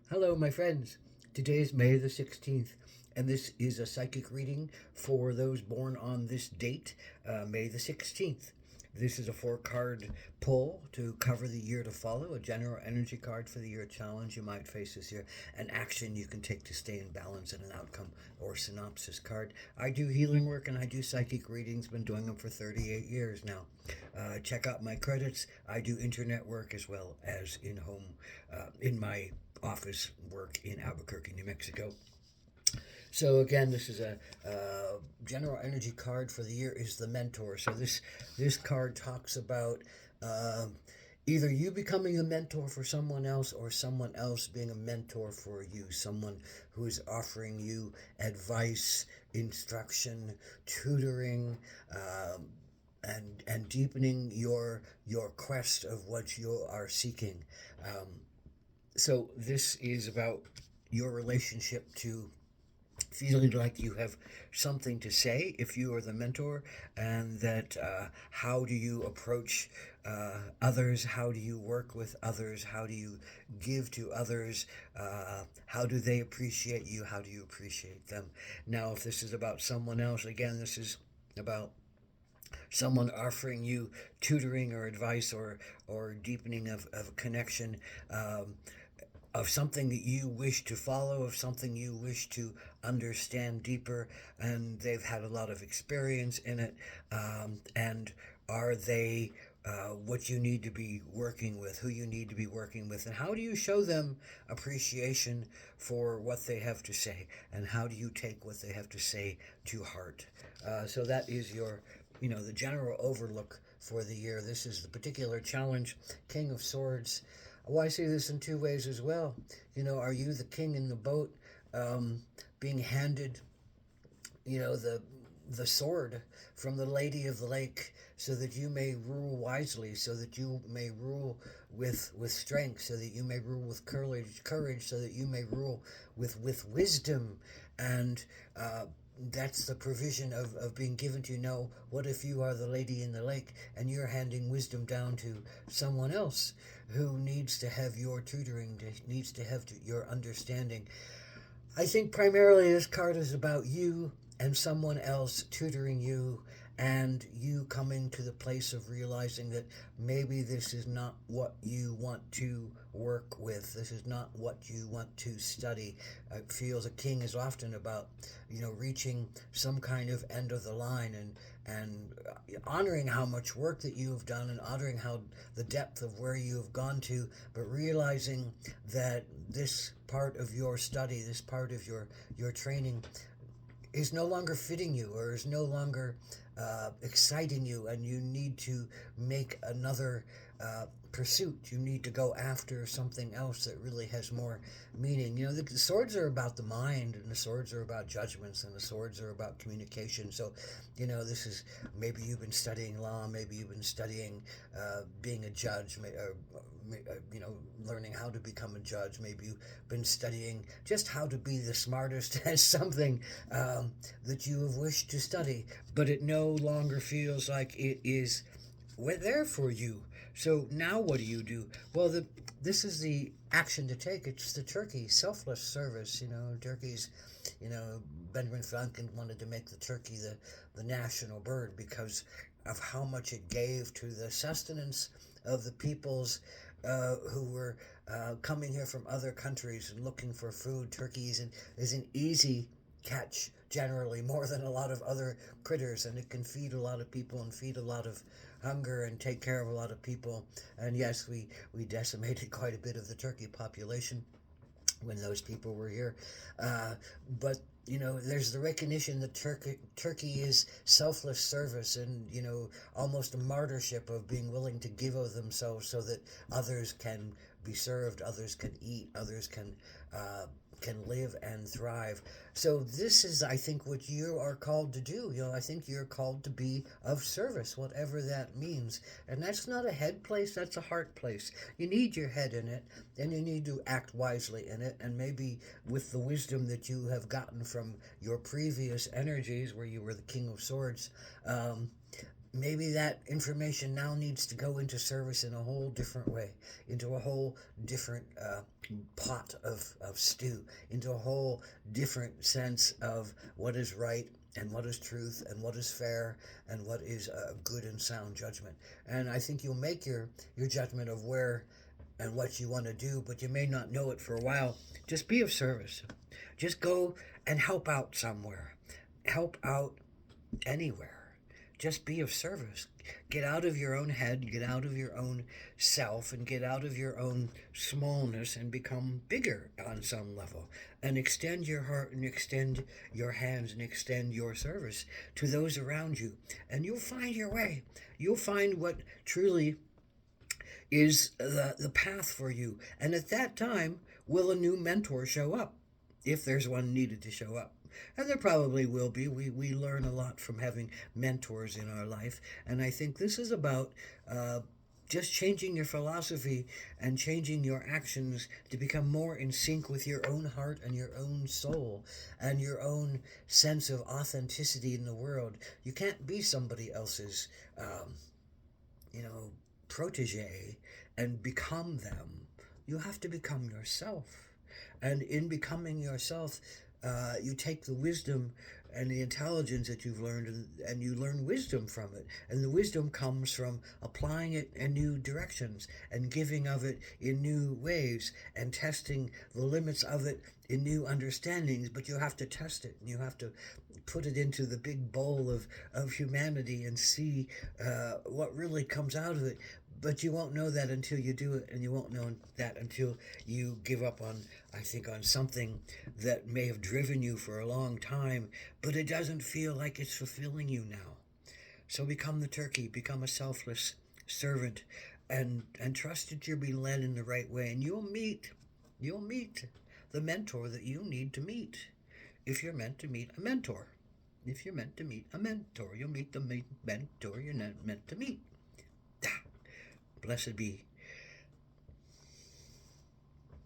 Hello, my friends. Today is May the 16th, and this is a psychic reading for those born on this date, May the 16th. This is a four-card pull to cover the year to follow, a general energy card for the year, challenge you might face this year, an action you can take to stay in balance, and an outcome or synopsis card. I do healing work and I do psychic readings, been doing them for 38 years now. Check out my credits. I do internet work as well as in my office work in Albuquerque, New Mexico. So again, this is a general energy card for the year is the mentor. So this card talks about uh, either you becoming a mentor for someone else or someone else being a mentor for you. Someone who is offering you advice, instruction, tutoring. And deepening your quest of what you are seeking. Um, so this is about your relationship to feeling like you have something to say if you are the mentor, and that how do you approach others, how do you work with others, how do you give to others, how do they appreciate you, how do you appreciate them. Now if this is about someone else, again this is about someone offering you tutoring or advice or deepening of a connection, of something that you wish to follow, of something you wish to understand deeper, and they've had a lot of experience in it. And are they what you need to be working with, who you need to be working with, and how do you show them appreciation for what they have to say, and how do you take what they have to say to heart? So that is the general overlook for the year. This is the particular challenge, King of Swords. Well, I see this in two ways as well. Are you the king in the boat, um, being handed, the sword from the Lady of the Lake, so that you may rule wisely, so that you may rule with strength, so that you may rule with courage, so that you may rule with wisdom, and that's the provision of being given to you. Know what if you are the lady in the lake and you're handing wisdom down to someone else who needs to have your tutoring, needs to have your understanding. I think primarily this card is about you and someone else tutoring you, and you coming to the place of realizing that maybe this is not what you want to work with. This is not what you want to study. It feels a king is often about, reaching some kind of end of the line, and honoring how much work that you have done, and honoring how the depth of where you have gone to, but realizing that this part of your study, this part of your training is no longer fitting you, or is no longer exciting you, and you need to make another pursuit. You need to go after something else that really has more meaning. The swords are about the mind, and the swords are about judgments, and the swords are about communication. So, this is, maybe you've been studying law, maybe you've been studying being a judge, learning how to become a judge. Maybe you've been studying just how to be the smartest as something that you have wished to study, but it no longer feels like it is there for you. So now what do you do? Well, this is the action to take. It's the turkey, selfless service. Turkeys, Benjamin Franklin wanted to make the turkey the national bird because of how much it gave to the sustenance of the peoples who were coming here from other countries and looking for food. Turkey is an easy catch, generally, more than a lot of other critters, and it can feed a lot of people and feed a lot of hunger and take care of a lot of people. And yes, we decimated quite a bit of the turkey population when those people were here. But there's the recognition that Turkey is selfless service, and almost a martyrship of being willing to give of themselves so that others can be served, others can eat, others can live and thrive. So this is, I think, what you are called to do. I think you're called to be of service, whatever that means. And that's not a head place, that's a heart place. You need your head in it, and you need to act wisely in it, and maybe with the wisdom that you have gotten from your previous energies, where you were the King of Swords, maybe that information now needs to go into service in a whole different way, into a whole different pot of stew, into a whole different sense of what is right and what is truth and what is fair and what is good and sound judgment. And I think you'll make your judgment of where and what you want to do, but you may not know it for a while. Just be of service. Just go and help out somewhere. Help out anywhere. Just be of service. Get out of your own head, get out of your own self, and get out of your own smallness and become bigger on some level. And extend your heart and extend your hands and extend your service to those around you. And you'll find your way. You'll find what truly is the path for you. And at that time, will a new mentor show up? If there's one needed to show up. And there probably will be. We learn a lot from having mentors in our life. And I think this is about just changing your philosophy and changing your actions to become more in sync with your own heart and your own soul and your own sense of authenticity in the world. You can't be somebody else's, you know, protege and become them. You have to become yourself. And in becoming yourself, you take the wisdom and the intelligence that you've learned and you learn wisdom from it. And the wisdom comes from applying it in new directions and giving of it in new ways and testing the limits of it in new understandings. But you have to test it and you have to put it into the big bowl of humanity and see what really comes out of it. But you won't know that until you do it, and you won't know that until you give up on, I think, on something that may have driven you for a long time, but it doesn't feel like it's fulfilling you now. So become the turkey, become a selfless servant, and trust that you're being led in the right way, and you'll meet the mentor that you need to meet. If you're meant to meet a mentor, if you're meant to meet a mentor, you'll meet the mentor you're not meant to meet. Blessed be